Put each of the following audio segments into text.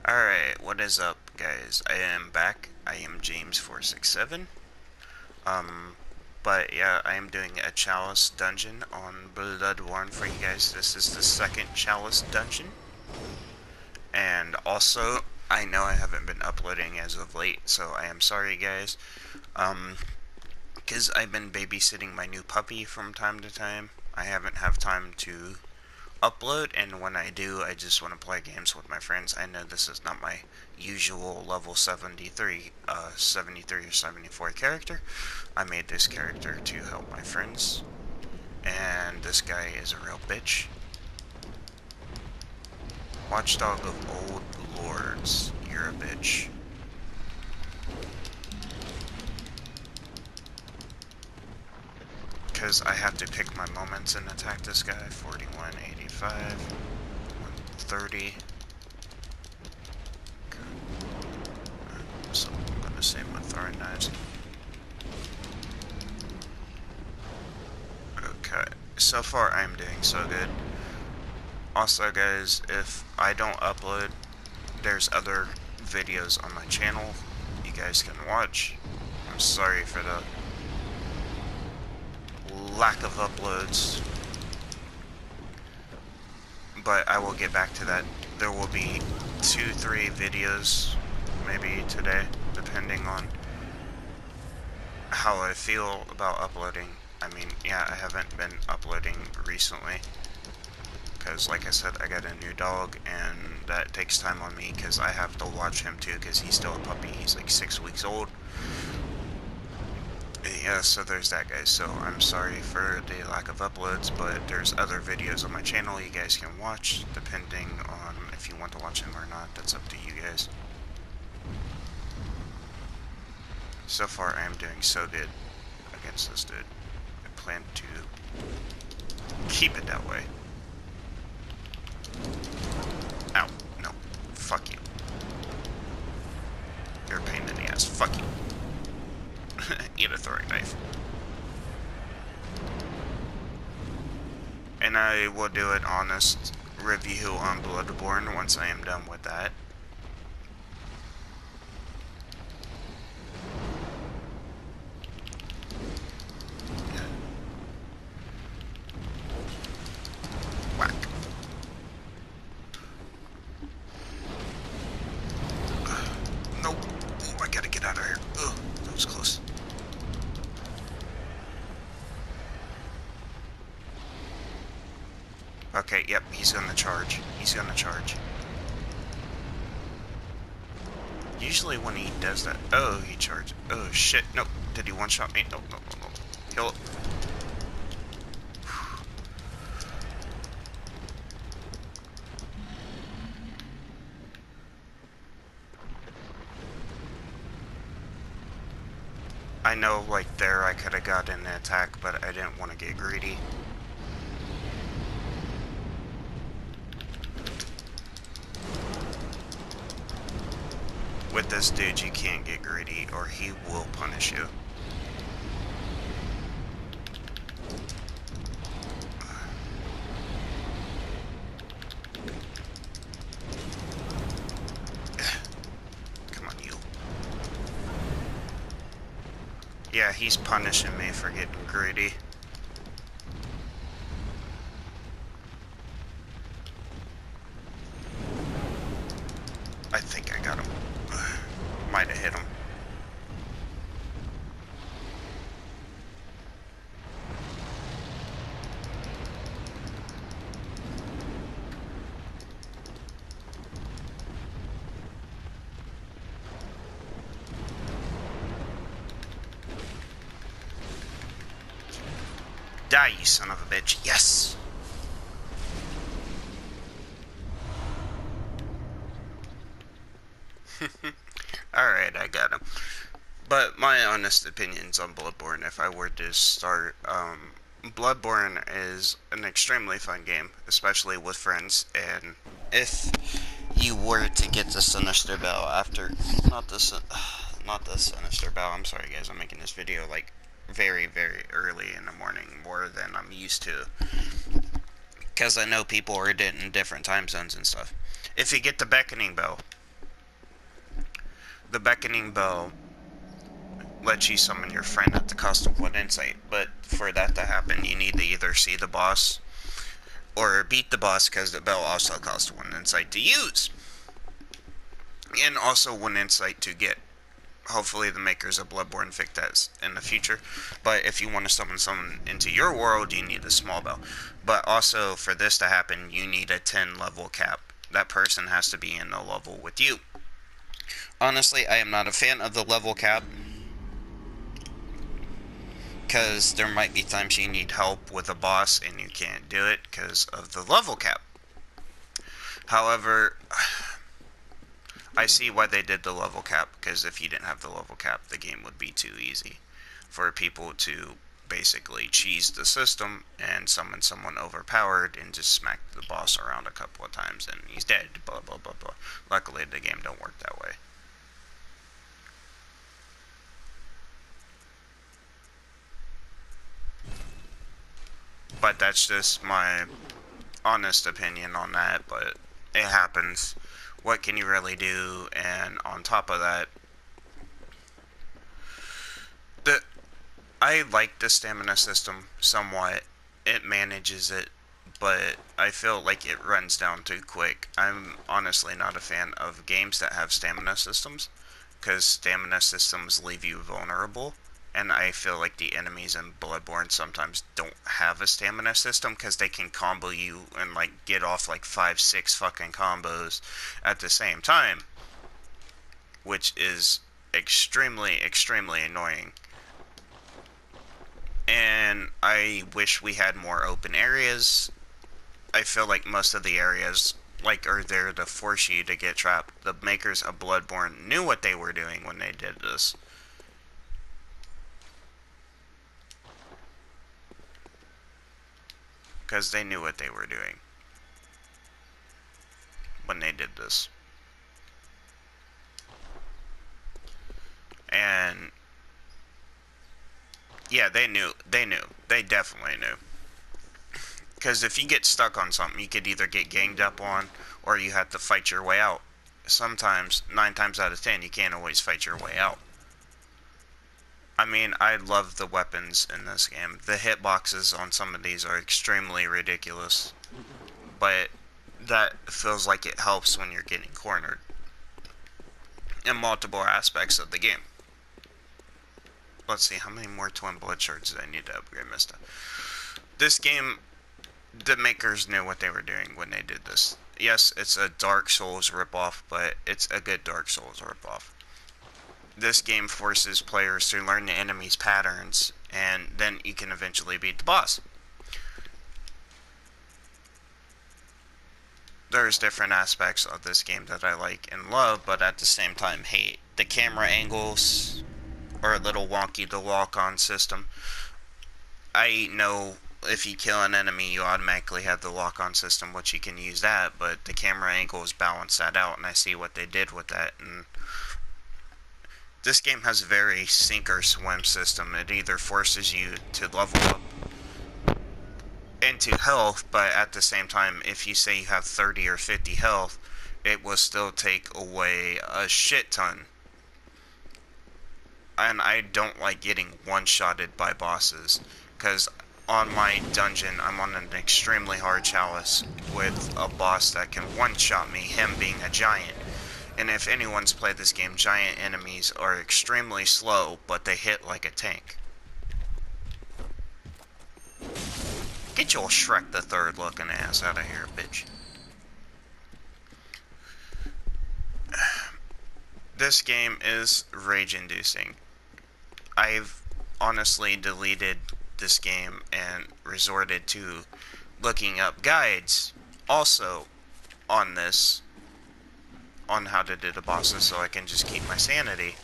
Alright, what is up, guys? I am back. I am James467. But yeah, I am doing a Chalice dungeon on Bloodborne for you guys. This is the second Chalice dungeon. And also, I know I haven't been uploading as of late, so I am sorry, guys. Because I've been babysitting my new puppy from time to time. I haven't had time to upload, and when I do, I just want to play games with my friends. I know this is not my usual level 73 or 74 character. I made this character to help my friends, and this guy is a real bitch. Watchdog of old lords, you're a bitch. Because I have to pick my moments and attack this guy. 41, 85, 130. So I'm going to save my throwing knives. Okay, so far I'm doing so good. Also, guys, if I don't upload, there's other videos on my channel you guys can watch. I'm sorry for the lack of uploads, but I will get back to that. There will be 2-3 videos maybe today, depending on how I feel about uploading. I mean, yeah, I haven't been uploading recently because, like I said, I got a new dog, and that takes time on me because I have to watch him too because he's still a puppy. He's like 6 weeks old. Yeah, so there's that, guys. So I'm sorry for the lack of uploads, but there's other videos on my channel you guys can watch, depending on if you want to watch them or not. That's up to you guys. So far, I am doing so good against this dude. I plan to keep it that way. Ow. No. Fuck you. You're a pain in the ass. Fuck you. Eat a throwing knife. And I will do an honest review on Bloodborne once I am done with that. Whack. Nope. Oh, I gotta get out of here. Ugh, that was close. Okay, yep, he's gonna charge. He's gonna charge. Usually when he does that... Oh, he charged. Oh, shit. Nope. Did he one-shot me? Nope, nope, nope, nope. Kill it. I know, like, there I could have gotten an attack, but I didn't want to get greedy. With this dude, you can't get greedy, or he will punish you. Come on, you. Yeah, he's punishing me for getting greedy. I think I got him. Might have hit him. Die, you son of a bitch. Yes! Alright, I got him. But my honest opinions on Bloodborne, if I were to start, Bloodborne is an extremely fun game, especially with friends, and if you were to get the Sinister Bell after, not the Sinister Bell, I'm sorry guys, I'm making this video like very, very early in the morning, more than I'm used to, because I know people are in different time zones and stuff. If you get the Beckoning Bell, The beckoning bell lets you summon your friend at the cost of 1 insight, but for that to happen, you need to either see the boss or beat the boss, because the bell also costs 1 insight to use, and also 1 insight to get. Hopefully the makers of Bloodborne fix that in the future. But if you want to summon someone into your world, you need a small bell. But also, for this to happen, you need a 10 level cap. That person has to be in the level with you. Honestly, I am not a fan of the level cap, because there might be times you need help with a boss and you can't do it because of the level cap. However, I see why they did the level cap, because if you didn't have the level cap, the game would be too easy for people to basically cheese the system and summon someone overpowered and just smack the boss around a couple of times and he's dead, blah blah blah blah. Luckily the game don't work that way. But that's just my honest opinion on that, but it happens. What can you really do? And on top of that, I like the stamina system somewhat. It manages it, but I feel like it runs down too quick. I'm honestly not a fan of games that have stamina systems, because stamina systems leave you vulnerable. And I feel like the enemies in Bloodborne sometimes don't have a stamina system, because they can combo you and like get off like 5-6 fucking combos at the same time, which is extremely annoying. And I wish we had more open areas. I feel like most of the areas like are there to force you to get trapped. The makers of Bloodborne knew what they were doing when they did this. Because they knew what they were doing when they did this. And yeah, they knew. They definitely knew. Because if you get stuck on something, you could either get ganged up on, or you have to fight your way out. Sometimes, 9 times out of 10, you can't always fight your way out. I mean, I love the weapons in this game. The hitboxes on some of these are extremely ridiculous. But that feels like it helps when you're getting cornered in multiple aspects of the game. Let's see, how many more twin blood shards do I need to upgrade my stuff? This game, the makers knew what they were doing when they did this. Yes, it's a Dark Souls ripoff, but it's a good Dark Souls ripoff. This game forces players to learn the enemy's patterns, and then you can eventually beat the boss. There's different aspects of this game that I like and love, but at the same time hate. The camera angles are a little wonky, the lock-on system. I know if you kill an enemy, you automatically have the lock-on system, which you can use that, but the camera angles balance that out, and I see what they did with that. And this game has a very sink or swim system. It either forces you to level up into health, but at the same time, if you say you have 30 or 50 health, it will still take away a shit ton. And I don't like getting one-shotted by bosses, because on my dungeon, I'm on an extremely hard chalice with a boss that can one-shot me, him being a giant. And if anyone's played this game, giant enemies are extremely slow, but they hit like a tank. Get your Shrek the Third looking ass out of here, bitch. This game is rage-inducing. I've honestly deleted this game and resorted to looking up guides also on this, on how to do the bosses, so I can just keep my sanity.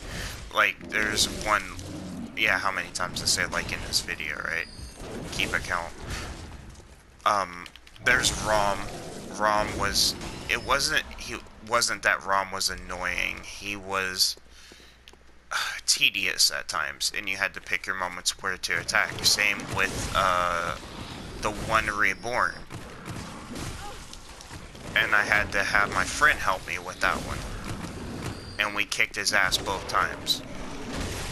Like, there's one, yeah, how many times I say like in this video, right? Keep a count. There's Rom. Rom was, he wasn't that Rom was annoying. He was tedious at times, and you had to pick your moments where to attack. Same with, the one Reborn. And I had to have my friend help me with that one. and we kicked his ass both times.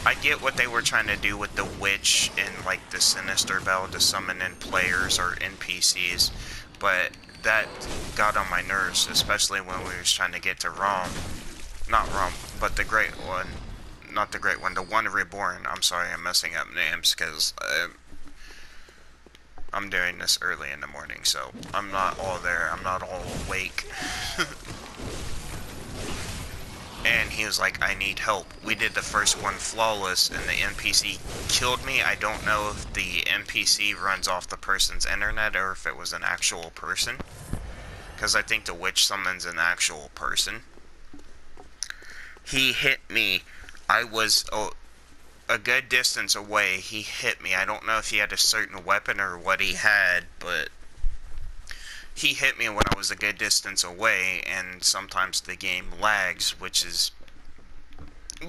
I get what they were trying to do with the witch and like the sinister bell to summon in players or NPCs, but that got on my nerves, especially when we was trying to get to not Rom, but the Great One, not the Great One, the One Reborn. I'm sorry, I'm messing up names because I'm doing this early in the morning, so I'm not all there, I'm not all awake. And he was like, I need help. We did the first one flawless, and the NPC killed me. I don't know if the NPC runs off the person's internet or if it was an actual person. Because I think the witch summons an actual person. He hit me. I was a good distance away. He hit me. I don't know if he had a certain weapon or what he had, but he hit me when I was a good distance away, and sometimes the game lags,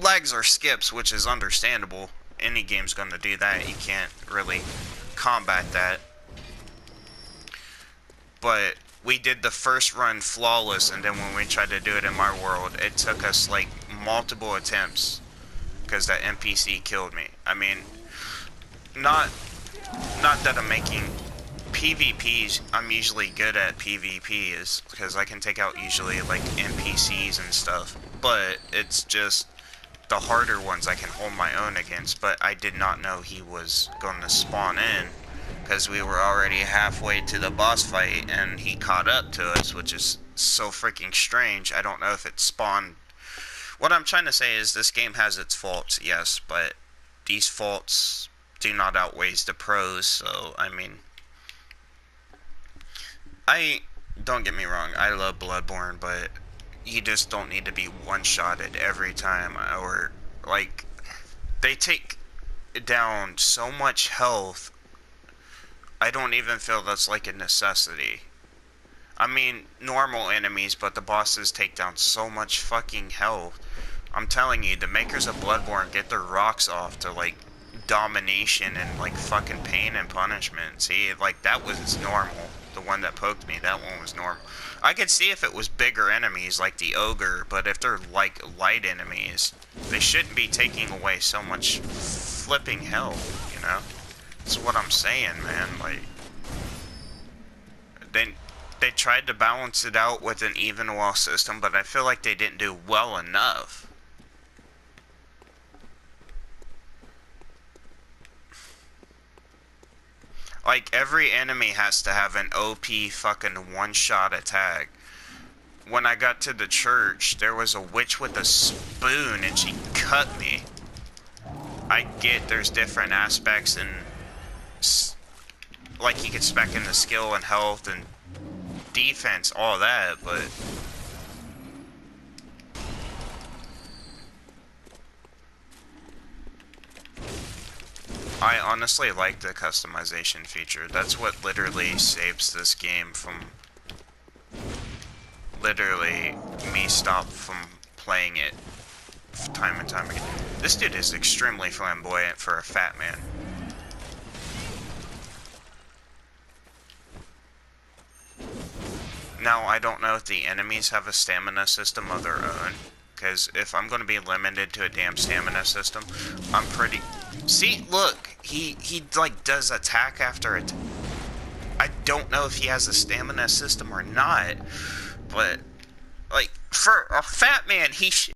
lags or skips, which is understandable. Any game's gonna do that. You can't really combat that. But we did the first run flawless, and then when we tried to do it in my world, it took us like multiple attempts because that NPC killed me. I mean, not that I'm making PvPs, I'm usually good at PvPs because I can take out usually like NPCs and stuff, but it's just the harder ones I can hold my own against. But I did not know he was going to spawn in because we were already halfway to the boss fight and he caught up to us, which is so freaking strange. I don't know if it spawned. What I'm trying to say is this game has its faults, yes, but these faults do not outweigh the pros, so I mean, don't get me wrong, I love Bloodborne, but you just don't need to be one-shotted every time, or, like, they take down so much health, I don't even feel that's like a necessity. I mean, normal enemies, but the bosses take down so much fucking health. I'm telling you, the makers of Bloodborne get their rocks off to, like, domination and, like, fucking pain and punishment. See, like, that was normal. The one that poked me, that one was normal. I could see if it was bigger enemies like the ogre, but if they're like light enemies, they shouldn't be taking away so much flipping health, you know? That's what I'm saying, man. Like, they tried to balance it out with an even wall system, but I feel like they didn't do well enough. Like, every enemy has to have an OP fucking one-shot attack. When I got to the church, there was a witch with a spoon and she cut me. I get there's different aspects and, like, you could spec in the skill and health and defense, all that, but I honestly like the customization feature. That's what literally saves this game from literally me stop from playing it time and time again. This dude is extremely flamboyant for a fat man. Now, I don't know if the enemies have a stamina system of their own, because if I'm going to be limited to a damn stamina system, I'm pretty... See, look, he like, does attack after it. I don't know if he has a stamina system or not, but, like, for a fat man, he